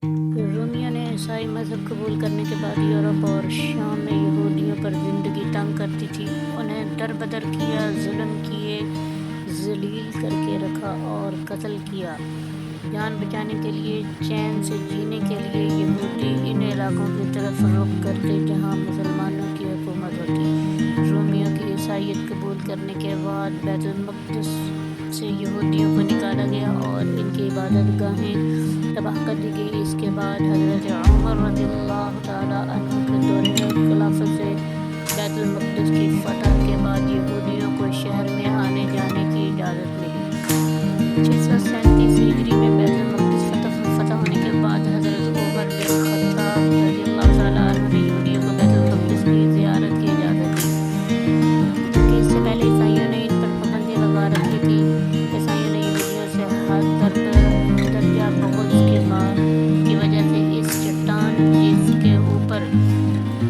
رومیوں نے عیسائی مذہب قبول کرنے کے بعد یورپ اور شام میں یہودیوں پر زندگی تنگ کرتی تھی، انہیں در بدر کیا، ظلم کیے، ذلیل کر کے رکھا اور قتل کیا۔ جان بچانے کے لیے، چین سے جینے کے لیے یہودی ان علاقوں کی طرف رخ کرتے جہاں مسلمانوں کی حکومت ہوتی۔ رومیوں کی عیسائیت قبول کرنے کے بعد بیت المقدس سے یہودیوں کو نکالا گیا اور ان کی عبادت گاہیں تباہ کر دی گئی۔ اس کے بعد حضرت عمر رضی اللہ تعالیٰ عنہ کے دور خلافت سے بیت المقدس کی فتح کے بعد یہودیوں کو شہر میں آنے جانے کی اجازت ملی۔ 637 ہجری میں بیت المقدس فتح ہونے کے بعد حضرت عمر بن خطاب رضی اللہ تعالیٰ عنہ نے یہودیوں کو بیت المقدس کی زیارت کی اجازت دی، جبکہ اس سے پہلے عیسائیوں نے ان پر پابندی لگا رکھی تھی۔ عیسائیوں نے یہودیوں سے حد درجہ بغض کی وجہ سے اس چٹان جس کے اوپر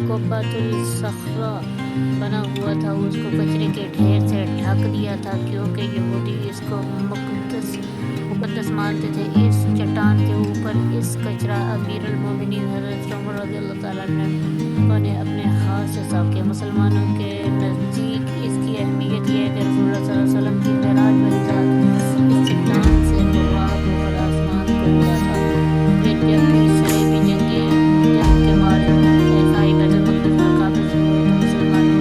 قبۃ الصخرہ بنا ہوا تھا اس کو کچرے کے ڈھیر سے ڈھک دیا تھا، کیونکہ یہودی اس کو مقدس مانتے تھے۔ اس چٹان کے اوپر اس کچرا امیر المومنین حضرت عمر رضی اللہ تعالیٰ عنہ نے اپنے ہاتھ سے صاف کیا۔ مسلمانوں کے نزدیک اس کی اہمیت یہ ہے کہ رسول اللہ صلی اللہ علیہ وسلم کی معراج والی رات اس چٹان سے غبار ہو کر آسمان کو ملا تھا۔ پھر جب بھی صلیبی جنگ کے بعد عیسائی بیت المقدس پر قابض ہوئے تو مسلمانوں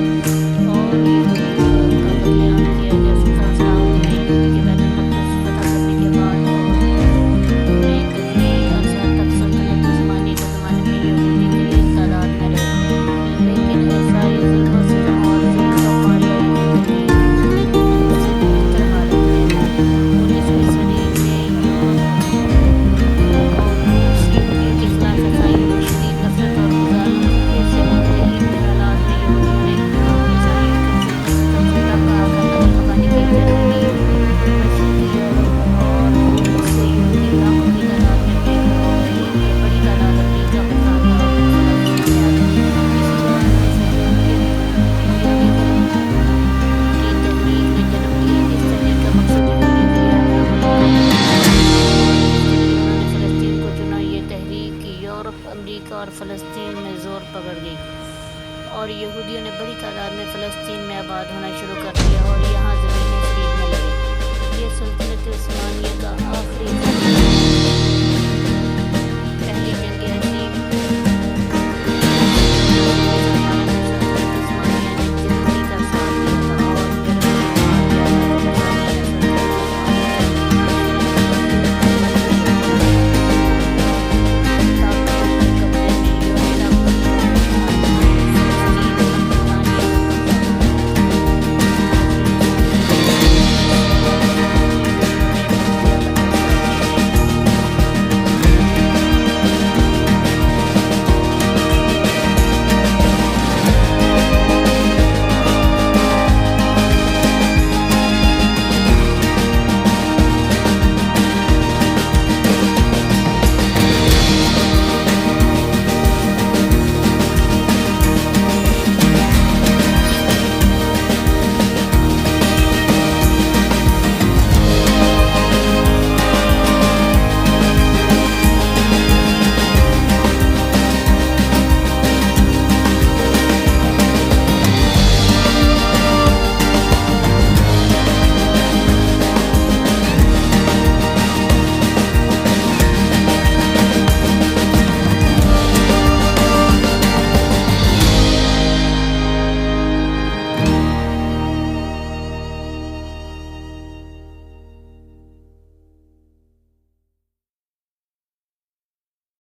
اور یہودیوں کا قتل عام کیا گیا۔ سلطان صلاح الدین کے بیت المقدس فتح کرنے کے بعد اور ایک طویل عرصہ تک سلطنت عثمانی کے زمانے میں یہودی قلیل تعداد میں رہے، لیکن عیسائی ظلم و ستم اور ذلت و خواری یہودی سے بدتر حالت میں ہیں۔ 19ویں صدی میں یورپ اور روس یہودیوں کے خلاف عیسائیوں میں شدید نفرت اور مظالمت سے متعلق خیالات میں یہودیوں نے عیسائیوں کو فتنہ ستم بڑھا کر قتل بھگانے کی جنوبی مشرقی یورپ اور روس سے یہودی لاکھوں کی تعداد میں بے گھر ہو گئے، ان کی بڑی تعداد امریکہ، برطانیہ اور فلسطین میں آ گئی۔ اسی دوران کی تحریک نے جنم لیا۔ اس تحریک کا مقصد یہودیوں کے لیے امن و امان کا انہوں نے فلسطین کو چنا۔ یہ تحریک یورپ، امریکہ اور فلسطین میں زور پکڑ گئی اور یہودیوں نے بڑی تعداد میں فلسطین میں آباد ہونا شروع کر دیا اور یہاں زمینیں خریدنے لگے۔ یہ سلطنت عثمانیہ کا آخری